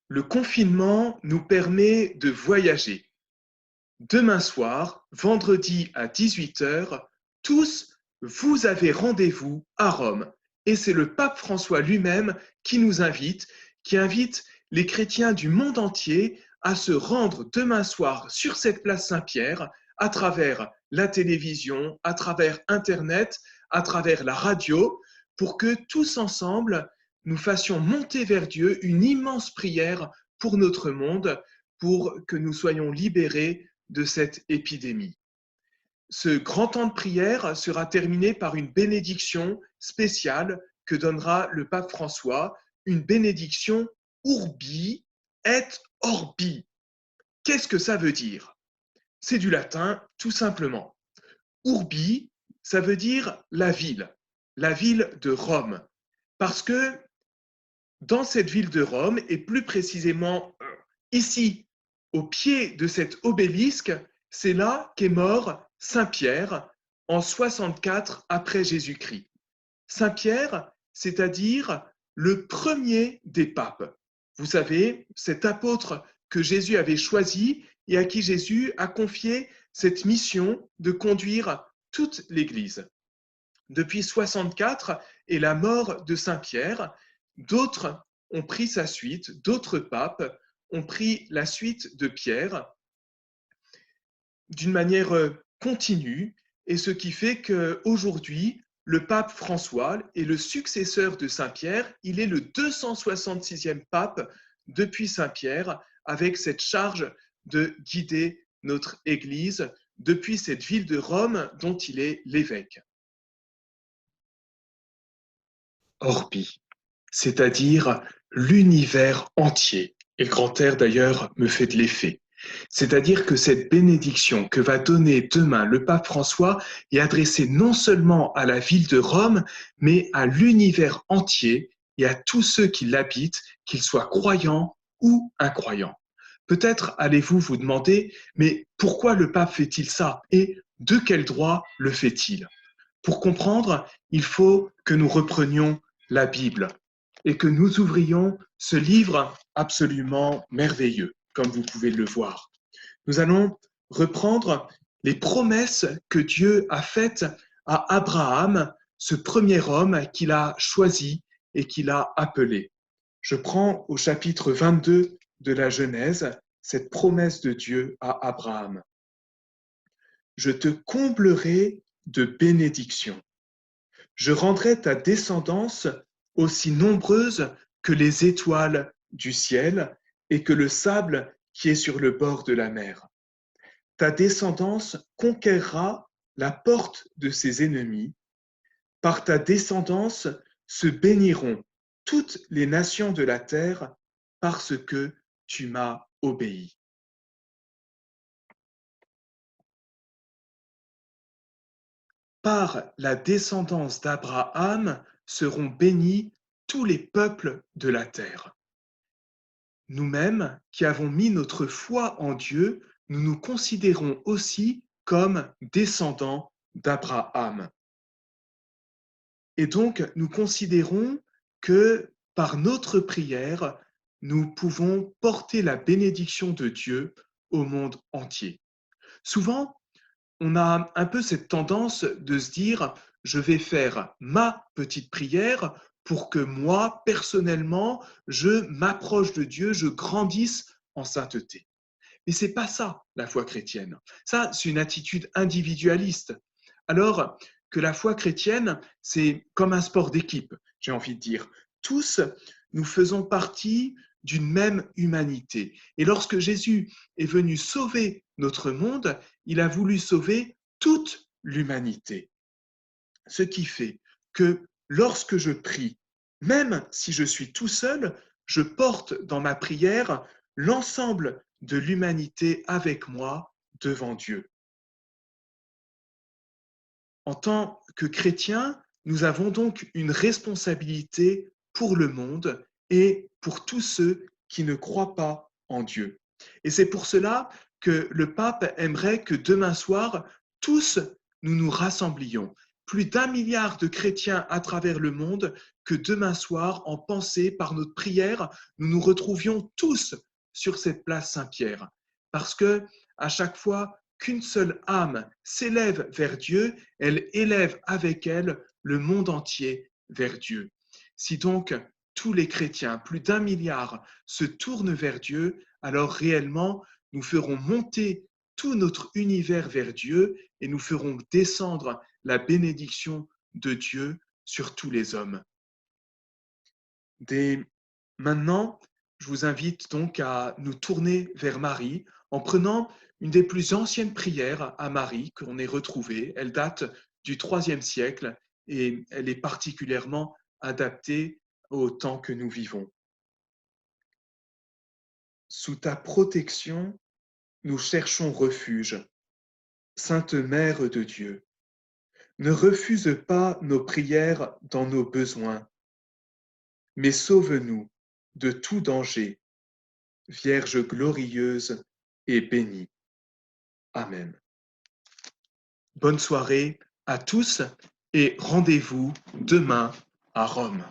Le confinement nous permet de voyager. Demain soir, vendredi à 18 heures, tous, vous avez rendez-vous à Rome. Et c'est le pape François lui-même qui invite les chrétiens du monde entier à se rendre demain soir sur cette place Saint-Pierre à travers la télévision, à travers Internet, à travers la radio, pour que tous ensemble, nous fassions monter vers Dieu une immense prière pour notre monde, pour que nous soyons libérés de cette épidémie. Ce grand temps de prière sera terminé par une bénédiction spéciale que donnera le pape François, une bénédiction Urbi et Orbi. Qu'est-ce que ça veut dire? C'est du latin, tout simplement. Urbi, ça veut dire la ville de Rome. Parce que dans cette ville de Rome, et plus précisément ici, au pied de cet obélisque, c'est là qu'est mort Saint Pierre en 64 après Jésus-Christ. Saint Pierre, c'est-à-dire le premier des papes. Vous savez, cet apôtre que Jésus avait choisi et à qui Jésus a confié cette mission de conduire toute l'Église. Depuis 64 et la mort de Saint Pierre, d'autres ont pris sa suite, d'autres papes ont pris la suite de Pierre d'une manière continue, et ce qui fait qu'aujourd'hui, le pape François est le successeur de Saint Pierre, il est le 266e pape depuis Saint Pierre, avec cette charge de guider notre Église depuis cette ville de Rome dont il est l'évêque. Orbi, c'est-à-dire l'univers entier. Et le grand air d'ailleurs me fait de l'effet. C'est-à-dire que cette bénédiction que va donner demain le pape François est adressée non seulement à la ville de Rome, mais à l'univers entier et à tous ceux qui l'habitent, qu'ils soient croyants ou incroyants. Peut-être allez-vous vous demander, mais pourquoi le pape fait-il ça et de quel droit le fait-il? Pour comprendre, il faut que nous reprenions la Bible et que nous ouvrions ce livre absolument merveilleux, comme vous pouvez le voir. Nous allons reprendre les promesses que Dieu a faites à Abraham, ce premier homme qu'il a choisi et qu'il a appelé. Je prends au chapitre 22 de la Genèse cette promesse de Dieu à Abraham. Je te comblerai de bénédictions. Je rendrai ta descendance aussi nombreuse que les étoiles du ciel et que le sable qui est sur le bord de la mer. Ta descendance conquérera la porte de ses ennemis. Par ta descendance se béniront toutes les nations de la terre parce que tu m'as obéi. Par la descendance d'Abraham seront bénis tous les peuples de la terre. Nous-mêmes qui avons mis notre foi en Dieu, nous nous considérons aussi comme descendants d'Abraham. Et donc, nous considérons que par notre prière, nous pouvons porter la bénédiction de Dieu au monde entier. Souvent, on a un peu cette tendance de se dire, je vais faire ma petite prière pour que moi, personnellement, je m'approche de Dieu, je grandisse en sainteté. Mais c'est pas ça, la foi chrétienne. Ça, c'est une attitude individualiste. Alors que la foi chrétienne, c'est comme un sport d'équipe, j'ai envie de dire. Tous, nous faisons partie d'une même humanité. Et lorsque Jésus est venu sauver notre monde, il a voulu sauver toute l'humanité. Ce qui fait que lorsque je prie, même si je suis tout seul, je porte dans ma prière l'ensemble de l'humanité avec moi devant Dieu. En tant que chrétiens, nous avons donc une responsabilité pour le monde et pour tous ceux qui ne croient pas en Dieu. Et c'est pour cela que le pape aimerait que demain soir, tous nous nous rassemblions, plus d'1 milliard de chrétiens à travers le monde, que demain soir, en pensée, par notre prière, nous nous retrouvions tous sur cette place Saint-Pierre. Parce que à chaque fois qu'une seule âme s'élève vers Dieu, elle élève avec elle le monde entier vers Dieu. Si donc tous les chrétiens, plus d'1 milliard, se tournent vers Dieu, alors réellement, nous ferons monter tout notre univers vers Dieu et nous ferons descendre la bénédiction de Dieu sur tous les hommes. Dès maintenant, je vous invite donc à nous tourner vers Marie en prenant une des plus anciennes prières à Marie qu'on ait retrouvée. Elle date du IIIe siècle et elle est particulièrement adaptée au temps que nous vivons. Sous ta protection, nous cherchons refuge. Sainte Mère de Dieu, ne refuse pas nos prières dans nos besoins, mais sauve-nous de tout danger, Vierge glorieuse et bénie. Amen. Bonne soirée à tous et rendez-vous demain à Rome.